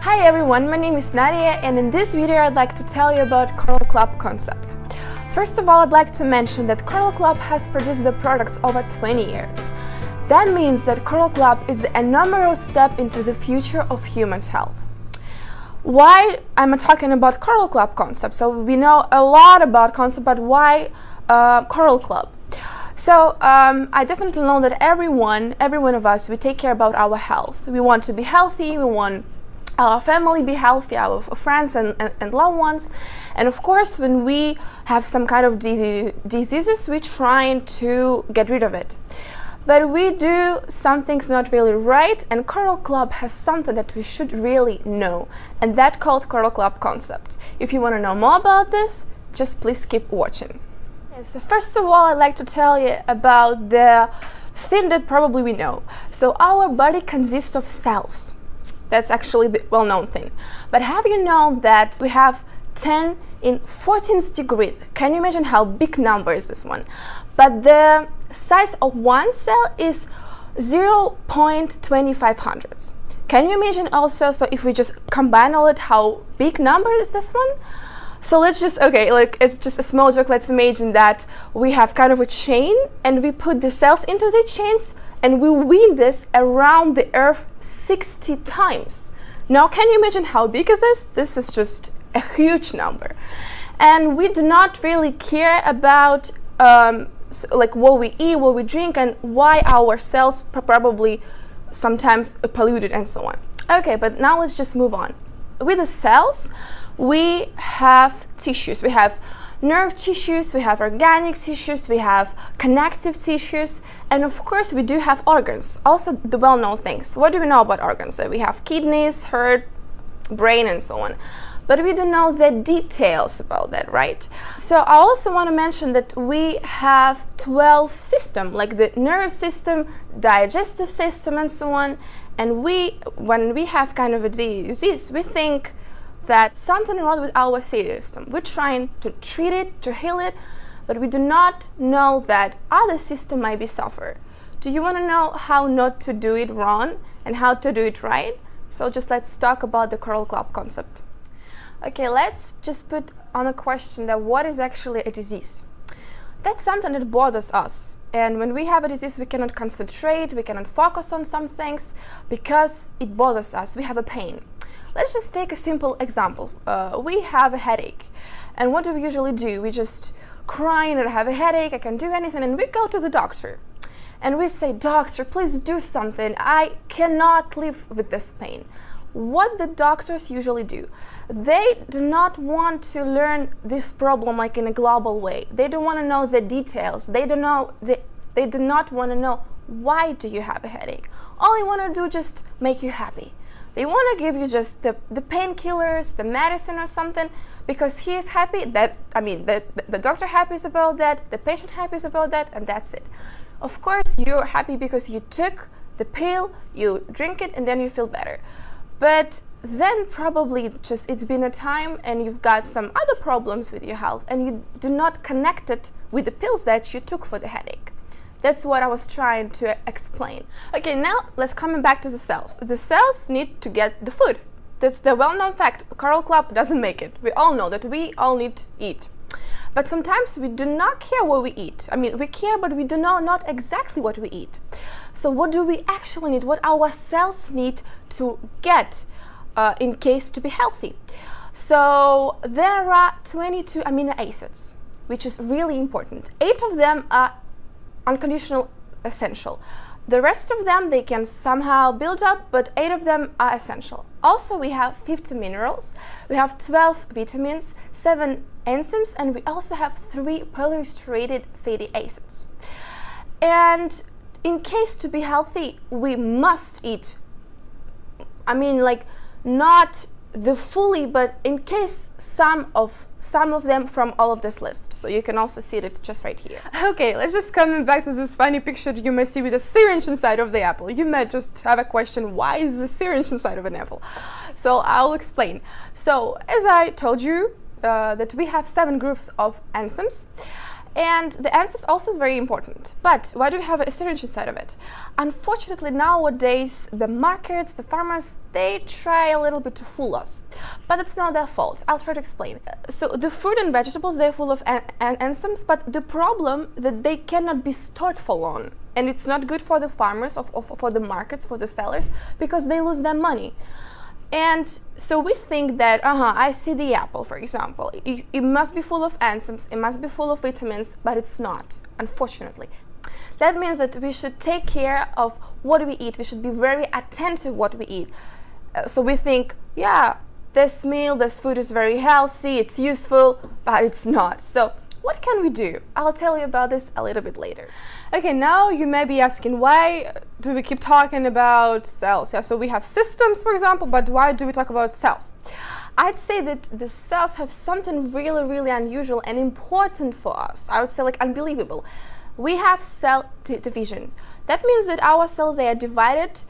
Hi everyone, my name is Nadia, and in this video I'd like to tell you about Coral Club concept. First of all, I'd like to mention that Coral Club has produced the products over 20 years. That means that Coral Club is a numerical step into the future of humans' health. Why I'm talking about Coral Club concept? So we know a lot about concept, but why Coral Club? So I definitely know that every one of us, we take care about our health. We want to be healthy, we want our family be healthy, our friends and loved ones. And of course, when we have some kind of diseases, we're trying to get rid of it. But we do some things not really right, and Coral Club has something that we should really know, and that's called Coral Club concept. If you want to know more about this, just please keep watching. So first of all, I'd like to tell you about the thing that probably we know. So our body consists of cells. That's actually the well-known thing. But have you known that we have 10 in 14th degree? Can you imagine how big number is this one? But the size of one cell is 0.2500. Can you imagine also, so if we just combine all it, how big number is this one? So let's just, okay, like it's just a small joke. Let's imagine that we have kind of a chain and we put the cells into the chains and we wind this around the earth 60 times. Now, can you imagine how big is this? This is just a huge number. And we do not really care about like what we eat, what we drink, and why our cells probably sometimes polluted and so on. Okay, but now let's just move on. With the cells, we have tissues. We have nerve tissues, we have organic tissues, we have connective tissues, and of course we do have organs, also the well-known things. What do we know about organs? So we have kidneys, heart, brain, and so on. But we don't know the details about that, right? So I also want to mention that we have 12 systems, like the nerve system, digestive system, and so on. And when we have kind of a disease, we think that something wrong with our system. We're trying to treat it, to heal it, but we do not know that other system might be suffer. Do you want to know how not to do it wrong and how to do it right? So just let's talk about the Coral Club concept. Okay, let's just put on a question that what is actually a disease? That's something that bothers us. And when we have a disease, we cannot concentrate, we cannot focus on some things because it bothers us, we have a pain. Let's just take a simple example. We have a headache. And what do we usually do? We just cry and I have a headache, I can't do anything, and we go to the doctor. And we say, doctor, please do something. I cannot live with this pain. What the doctors usually do, they do not want to learn this problem like in a global way. They don't want to know the details. They do not want to know why do you have a headache. All they want to do is just make you happy. They want to give you just the painkillers, the medicine or something, because he is happy, that, I mean, the doctor happy is about that, the patient happy is about that, and that's it. Of course, you're happy because you took the pill, you drink it, and then you feel better. But then probably just it's been a time and you've got some other problems with your health and you do not connect it with the pills that you took for the headache. That's what I was trying to explain. Okay, now let's come back to the cells. The cells need to get the food. That's the well-known fact. Coral Club doesn't make it. We all know that we all need to eat. But sometimes we do not care what we eat. I mean, we care, but we do not exactly what we eat. So what do we actually need? What our cells need to get in case to be healthy? So there are 22 amino acids, which is really important. 8 of them are unconditional essential. The rest of them, they can somehow build up, but 8 of them are essential. Also, we have 50 minerals, we have 12 vitamins, 7 enzymes, and we also have 3 polyunsaturated fatty acids. And in case to be healthy, we must eat. I mean, like, not the fully, but in case some of them from all of this list. So you can also see it just right here. Okay, let's just come back to this funny picture that you may see with a syringe inside of the apple. You might just have a question, why is the syringe inside of an apple? So I'll explain. So as I told you, that we have 7 groups of enzymes, And the enzymes also is very important. But why do we have a syringe inside of it? Unfortunately, nowadays, the markets, the farmers, they try a little bit to fool us. But it's not their fault. I'll try to explain. So the fruit and vegetables, they're full of enzymes, but the problem that they cannot be stored for long. And it's not good for the farmers, for the markets, for the sellers, because they lose their money. And so we think that, I see the apple, for example. It must be full of enzymes, it must be full of vitamins, but it's not, unfortunately. That means that we should take care of what we eat. We should be very attentive what we eat. So we think, yeah, this meal, this food is very healthy, it's useful, but it's not. So what can we do? I'll tell you about this a little bit later. Okay, now you may be asking, why do we keep talking about cells? Yeah, so we have systems, for example, but why do we talk about cells? I'd say that the cells have something really, really unusual and important for us. I would say like unbelievable. We have cell division. That means that our cells, they are divided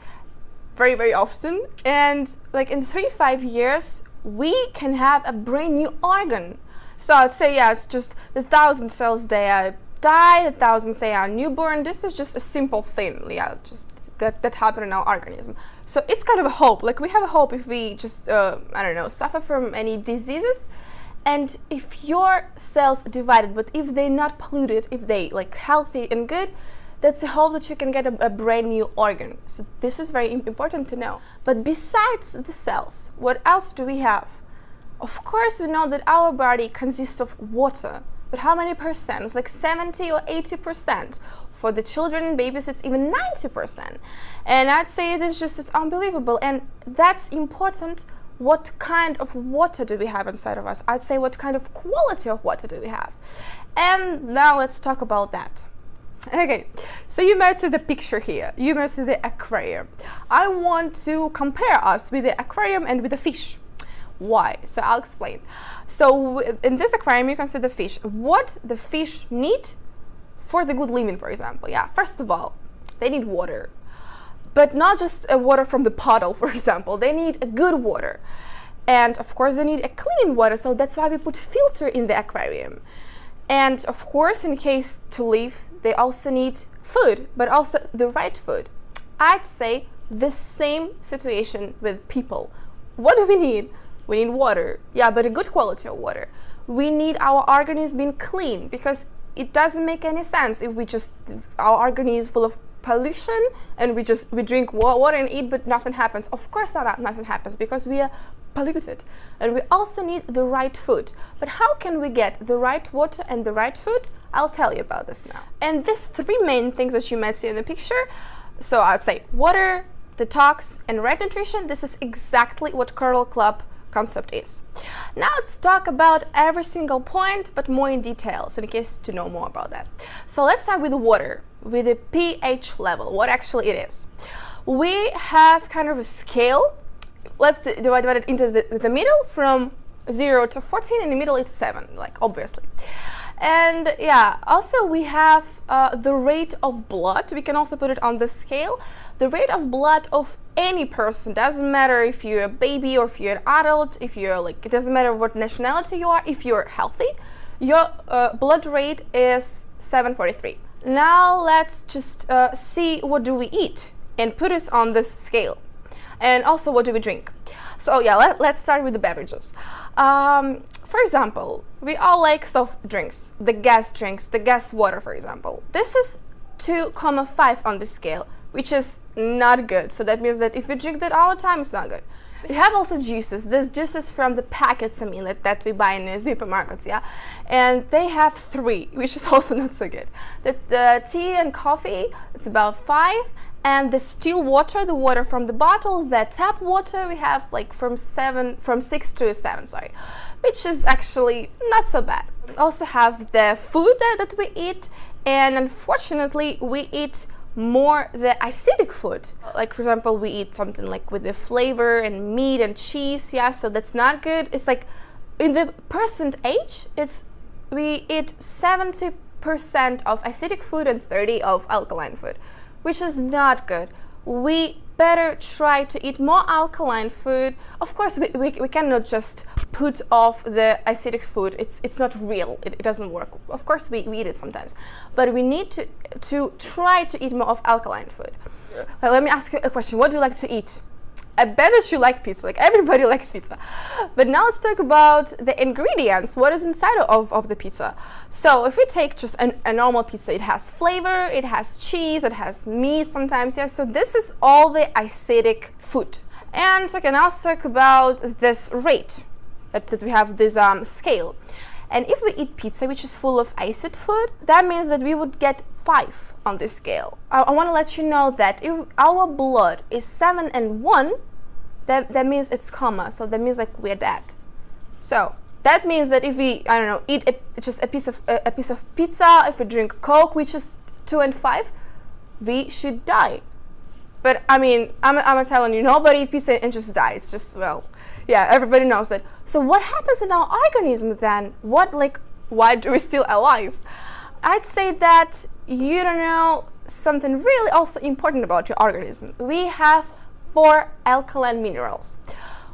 very, very often, and like in 3-5 years, we can have a brand new organ. So I'd say, yeah, it's just the 1,000 cells, they die, the 1,000 say are newborn. This is just a simple thing, yeah, just that happen in our organism. So it's kind of a hope. Like we have a hope if we just, suffer from any diseases. And if your cells divided, but if they're not polluted, if they like healthy and good, that's a hope that you can get a brand new organ. So this is very important to know. But besides the cells, what else do we have? Of course, we know that our body consists of water, but how many percent? It's like 70 or 80%. For the children and babies, it's even 90%. And I'd say it's unbelievable. And that's important. What kind of water do we have inside of us? I'd say what kind of quality of water do we have? And now let's talk about that. Okay, so you might see the picture here. You might see the aquarium. I want to compare us with the aquarium and with the fish. Why? So I'll explain. So in this aquarium, you can see the fish. What the fish need for the good living, for example. Yeah, first of all, they need water. But not just water from the bottle, for example. They need a good water. And of course, they need a clean water. So that's why we put filter in the aquarium. And of course, in case to live, they also need food, but also the right food. I'd say the same situation with people. What do we need? We need water, yeah, but a good quality of water. We need our organism being clean, because it doesn't make any sense if our organism is full of pollution and we drink water and eat, but nothing happens. Of course nothing happens, because we are polluted. And we also need the right food. But how can we get the right water and the right food? I'll tell you about this now. And these 3 main things that you might see in the picture, so I'd say water, detox, and right nutrition, this is exactly what Coral Club concept is. Now let's talk about every single point, but more in details in case to know more about that. So let's start with the water, with the pH level, what actually it is. We have kind of a scale. Let's divide it into the middle from 0 to 14, in the middle it's 7, like obviously. And yeah, also we have the rate of blood. We can also put it on the scale. The rate of blood of any person, doesn't matter if you're a baby or if you're an adult, if you're like, it doesn't matter what nationality you are, if you're healthy, your blood rate is 743. Now let's just see what do we eat and put us on this scale. And also what do we drink? So yeah, let's start with the beverages. For example, we all like soft drinks, the gas drinks, the gas water, for example. This is 2,5 on the scale, which is not good. So that means that if you drink that all the time, it's not good. We have also juices. There's juices from the packets, that we buy in the supermarkets, yeah? And they have 3, which is also not so good. The tea and coffee, it's about 5. And the still water, the water from the bottle, the tap water, we have like from 6 to 7, sorry, which is actually not so bad. We also have the food that we eat, and unfortunately we eat more the acidic food. Like for example, we eat something like with the flavor and meat and cheese, yeah, so that's not good. It's like in the percentage, we eat 70% of acidic food and 30% of alkaline food, which is not good. We better try to eat more alkaline food. Of course, we cannot just put off the acidic food. It's not real. It doesn't work. Of course, we eat it sometimes, but we need to try to eat more of alkaline food. Let me ask you a question. What do you like to eat? I bet that you like pizza. Like, everybody likes pizza. But now let's talk about the ingredients. What is inside of the pizza? So if we take just a normal pizza, it has flavor, it has cheese, it has meat sometimes. Yeah. So this is all the acidic food. And okay, now let's talk about this rate that we have this scale. And if we eat pizza which is full of acid food, that means that we would get 5 on this scale. I want to let you know that if our blood is 7 and 1, that means it's coma. So that means like we're dead. So that means that if we, I don't know, eat just a piece of pizza, if we drink Coke which is 2 and 5, we should die. But I mean, I'm telling you, nobody eat pizza and just die. It's just, well, yeah, everybody knows that. So what happens in our organism then? Why do we still alive? I'd say that you don't know something really also important about your organism. We have 4 alkaline minerals.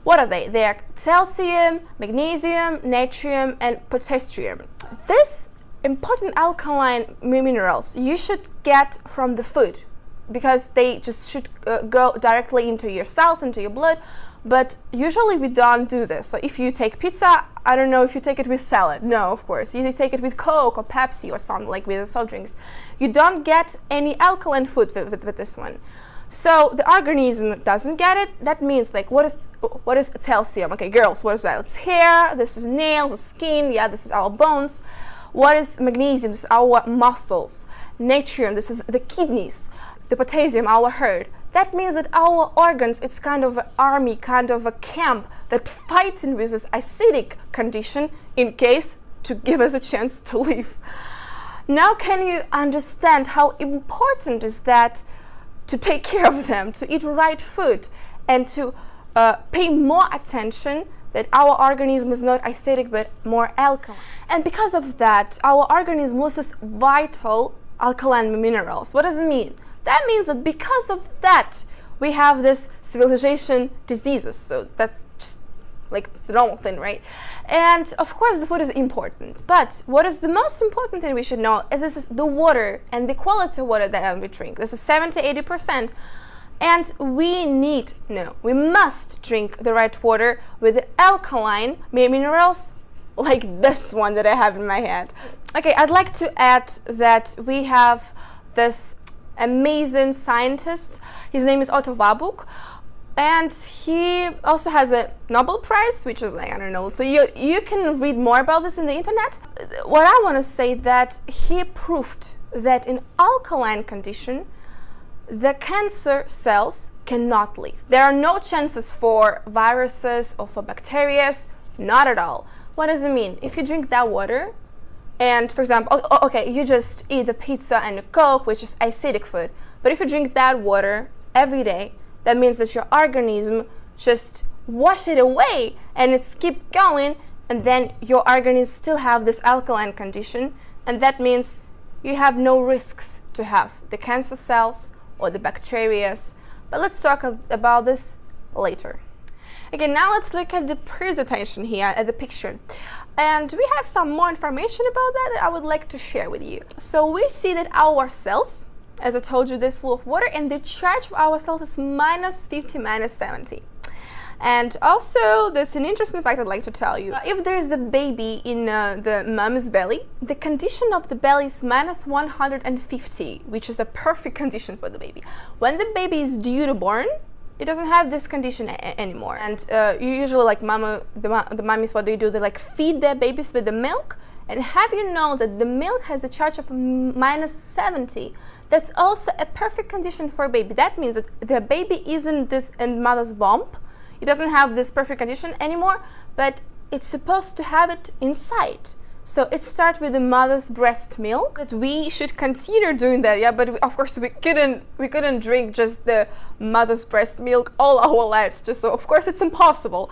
What are they? They are calcium, magnesium, natrium, and potassium. These important alkaline minerals you should get from the food, because they just should go directly into your cells, into your blood. But usually we don't do this. So if you take pizza, I don't know if you take it with salad. No, of course. You take it with Coke or Pepsi or something, like with the soft drinks. You don't get any alkaline food with this one. So the organism doesn't get it. That means, like, what is calcium? Okay, girls, what is that? It's hair, this is nails, skin, yeah, this is our bones. What is magnesium? This is our muscles. Natrium, this is the kidneys. The potassium, our heart. That means that our organs, it's kind of an army, kind of a camp that fighting with this acidic condition in case to give us a chance to live. Now can you understand how important is that to take care of them, to eat right food, and to pay more attention that our organism is not acidic but more alkaline. And because of that, our organism loses vital alkaline minerals. What does it mean? That means that because of that, we have this civilization diseases. So that's just like the normal thing, right? And of course the food is important, but what is the most important thing we should know is this is the water and the quality of water that we drink. This is 70-80%. And we must drink the right water with the alkaline minerals like this one that I have in my hand. Okay, I'd like to add that we have this amazing scientist. His name is Otto Warburg, and he also has a Nobel Prize, which is like, I don't know, so you can read more about this in the internet. What I want to say that he proved that in alkaline condition the cancer cells cannot live. There are no chances for viruses or for bacteria, not at all. What does it mean? If you drink that water, and for example, okay, you just eat the pizza and the Coke, which is acidic food, but if you drink that water every day, that means that your organism just wash it away and it's keep going, and then your organism still have this alkaline condition, and that means you have no risks to have the cancer cells or the bacteria. But let's talk about this later. Okay, now let's look at the presentation here at the picture. And we have some more information about that I would like to share with you. So we see that our cells, as I told you, this full of water, and the charge of our cells is -50, -70. And also, there's an interesting fact I'd like to tell you. If there is a baby in the mom's belly, the condition of the belly is -150, which is a perfect condition for the baby. When the baby is due to born, it doesn't have this condition anymore. And you usually, like the mommies, what they do, they like feed their babies with the milk. And have you know that the milk has a charge of -70? That's also a perfect condition for a baby. That means that the baby isn't this in mother's womb. It doesn't have this perfect condition anymore, but it's supposed to have it inside. So it starts with the mother's breast milk. That we should consider doing that, yeah. But of course we couldn't drink just the mother's breast milk all our lives. Just so, of course, it's impossible.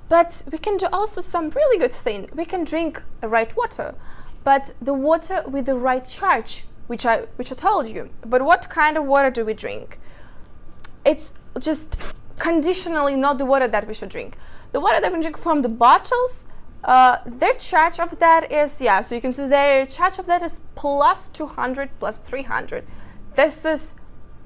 But we can do also some really good thing. We can drink the right water, but the water with the right charge, which I told you. But what kind of water do we drink? It's just conditionally not the water that we should drink. The water that we drink from the bottles, their charge of that is, yeah, so you can see their charge of that is plus 200, plus 300. This is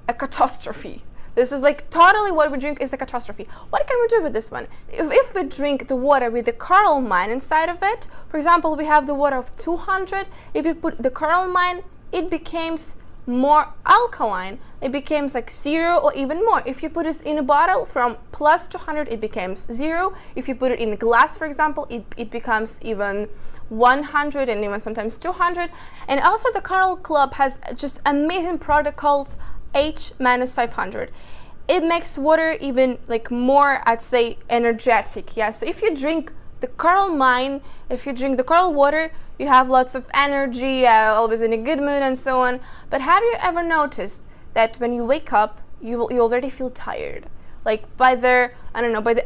a catastrophe. This is like totally what we drink is a catastrophe. What can we do with this one? If we drink the water with the coral mine inside of it, for example, we have the water of 200. If you put the coral mine, it becomes more alkaline. It becomes like 0 or even more. If you put this in a bottle from plus 200, it becomes 0. If you put it in a glass, for example, it becomes even 100 and even sometimes 200. And also the Coral Club has just amazing product called H-500. It makes water even like more, I'd say, energetic. Yeah, so if you drink the coral mine, if you drink the coral water, you have lots of energy, always in a good mood and so on. But have you ever noticed that when you wake up, you already feel tired? Like by the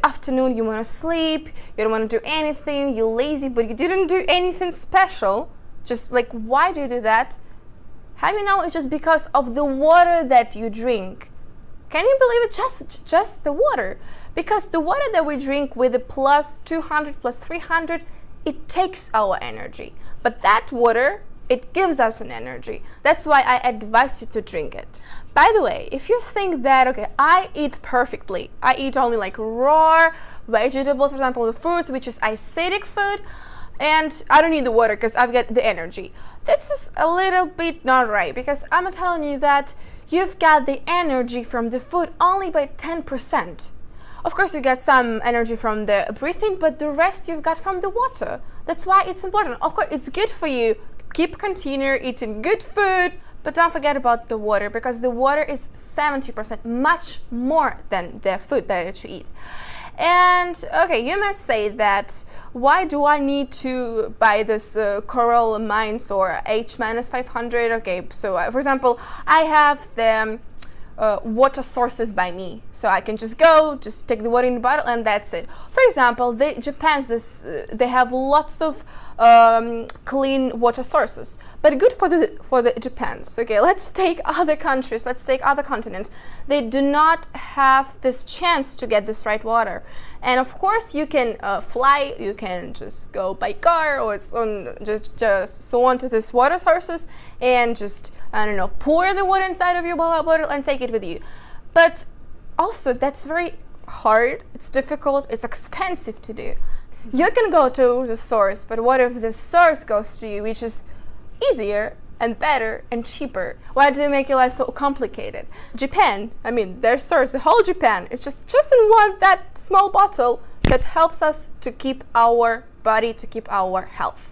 afternoon you want to sleep, you don't want to do anything, you're lazy, but you didn't do anything special. Just like, why do you do that? Have you know it's just because of the water that you drink? Can you believe it? Just the water. Because the water that we drink with the plus 200, plus 300, it takes our energy. But that water, it gives us an energy. That's why I advise you to drink it. By the way, if you think that, okay, I eat perfectly, I eat only like raw vegetables, for example, the fruits, which is acidic food, and I don't need the water because I've got the energy. This is a little bit not right, because I'm telling you that you've got the energy from the food only by 10%. Of course, you get some energy from the breathing, but the rest you've got from the water. That's why it's important. Of course, it's good for you. Continue eating good food, but don't forget about the water, because the water is 70%, much more than the food that you eat. And okay, you might say that, why do I need to buy this coral mines or H-500? Okay, so for example, I have the water sources by me, so I can just take the water in the bottle and that's it. For example, they have lots of clean water sources, but good for the Japans. Okay, let's take other countries, let's take other continents. They do not have this chance to get this right water. And of course, you can fly, you can just go by car or just so on to these water sources and just, I don't know, pour the water inside of your bottle and take it with you. But also, that's very hard, it's difficult, it's expensive to do. You can go to the source, but what if the source goes to you, which is easier and better and cheaper? Why do you make your life so complicated? Japan, I mean, their source, the whole Japan, it's just in that small bottle that helps us to keep our body, to keep our health.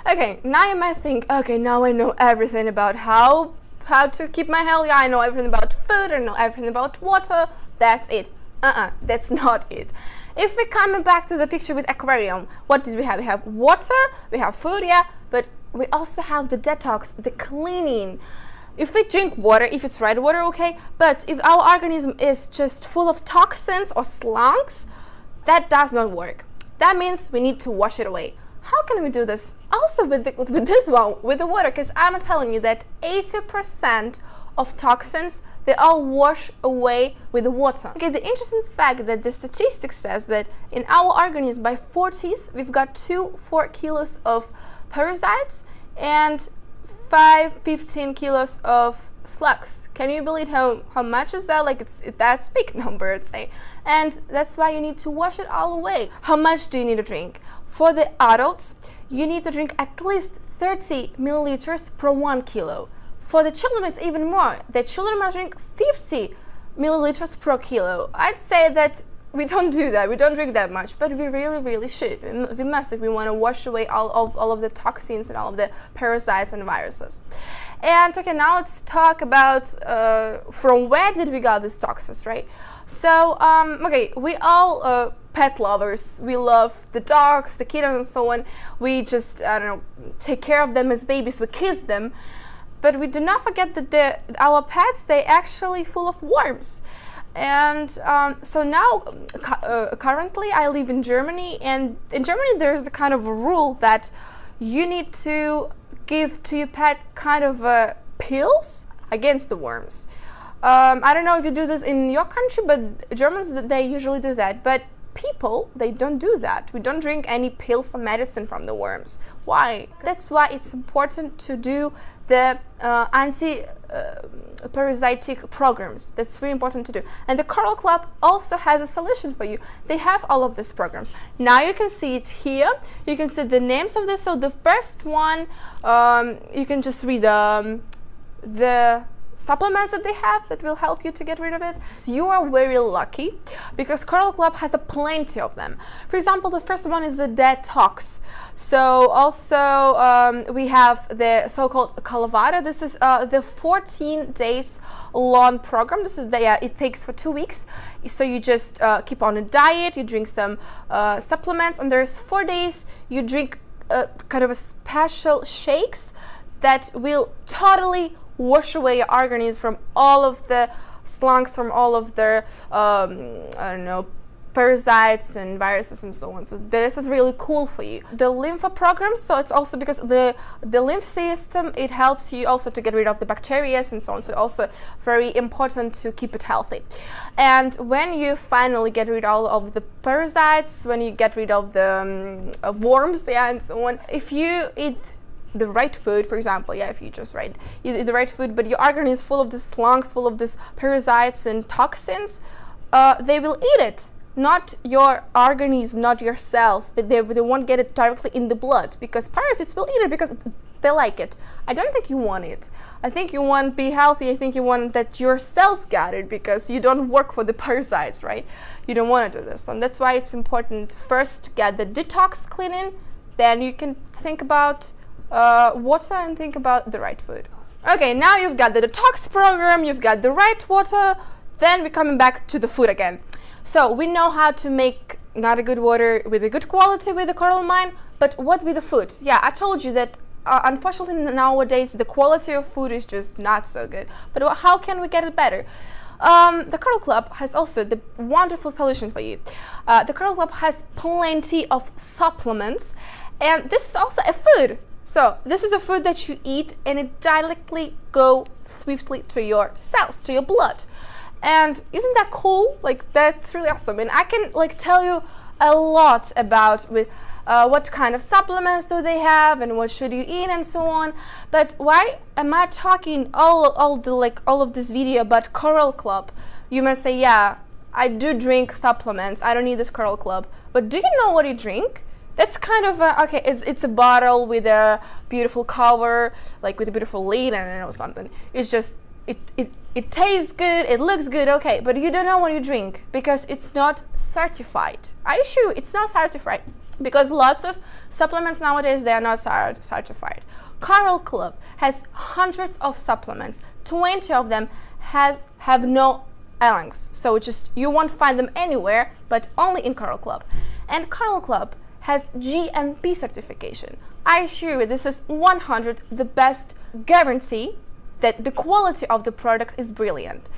Okay, now you might think, okay, now I know everything about how to keep my health. Yeah, I know everything about food, I know everything about water. That's it. That's not it. If we're coming back to the picture with aquarium, what did we have? We have water, we have food, yeah, but we also have the detox, the cleaning. If we drink water, if it's red water, okay, but if our organism is just full of toxins or slunks, that does not work. That means we need to wash it away. How can we do this? Also with this one, with the water, because I'm telling you that 80% of toxins, they all wash away with the water. Okay, the interesting fact that the statistics says that in our organism by 40s, we've got 4 kilos of parasites and 15 kilos of slugs. Can you believe how much is that? Like that's a big number, I'd say. And that's why you need to wash it all away. How much do you need to drink? For the adults, you need to drink at least 30 milliliters per 1 kilo. For the children, it's even more. The children must drink 50 milliliters per kilo. I'd say that we don't do that. We don't drink that much, but we really, really should. We must if we want to wash away all of the toxins and all of the parasites and viruses. And okay, now let's talk about from where did we get these toxins, right? So, okay, we all pet lovers. We love the dogs, the kittens, and so on. We just, I don't know, take care of them as babies. We kiss them. But we do not forget that our pets, they actually full of worms. And so now, currently I live in Germany, and in Germany there's a kind of a rule that you need to give to your pet kind of pills against the worms. I don't know if you do this in your country, but Germans, they usually do that. But people, they don't do that. We don't drink any pills or medicine from the worms. Why? That's why it's important to do the anti-parasitic programs. That's very important to do. And the Coral Club also has a solution for you. They have all of these programs. Now you can see it here. You can see the names of this. So the first one, you can just read the supplements that they have that will help you to get rid of it. So you are very lucky because Coral Club has plenty of them. For example, the first one is the detox. So also we have the so-called Calavada. This is the 14 days long program. This is it takes for 2 weeks. So you just keep on a diet, you drink some supplements, and there's 4 days you drink kind of a special shakes that will totally wash away your organism from all of the slunks, from all of their I don't know, parasites and viruses and so on. So this is really cool for you. The lymph program, so it's also because the lymph system, it helps you also to get rid of the bacteria and so on. So also very important to keep it healthy. And when you finally get rid of all of the parasites, when you get rid of the worms, and so on, if you eat the right food, for example, if you just eat the right food, but your organism is full of these slunks, full of these parasites and toxins, they will eat it. Not your organism, not your cells. They won't get it directly in the blood, because parasites will eat it because they like it. I don't think you want it. I think you want to be healthy. I think you want that your cells got it, because you don't work for the parasites, right? You don't want to do this. And that's why it's important first get the detox cleaning, then you can think about water and think about the right food. Okay, now you've got the detox program, you've got the right water, then we're coming back to the food again. So we know how to make not a good water with a good quality with the coral mine, but what with the food? Yeah, I told you that unfortunately nowadays the quality of food is just not so good. But how can we get it better? The Coral Club has also the wonderful solution for you. The Coral Club has plenty of supplements, and this is also a food. So this is a food that you eat and it directly goes swiftly to your cells, to your blood. And isn't that cool? Like, that's really awesome. And I can tell you a lot about what kind of supplements do they have and what should you eat and so on. But why am I talking all of this video about Coral Club? You must say, yeah, I do drink supplements. I don't need this Coral Club. But do you know what you drink? That's kind of okay. It's a bottle with a beautiful cover, with a beautiful lid, and I don't know something. It's just it tastes good, it looks good, okay, but you don't know what you drink because it's not certified. I assure you, it's not certified, because lots of supplements nowadays, they are not certified. Coral Club has hundreds of supplements. 20 of them have no links, so you won't find them anywhere, but only in Coral Club. And Coral Club has GMP certification. I assure you, this is 100 the best guarantee that the quality of the product is brilliant.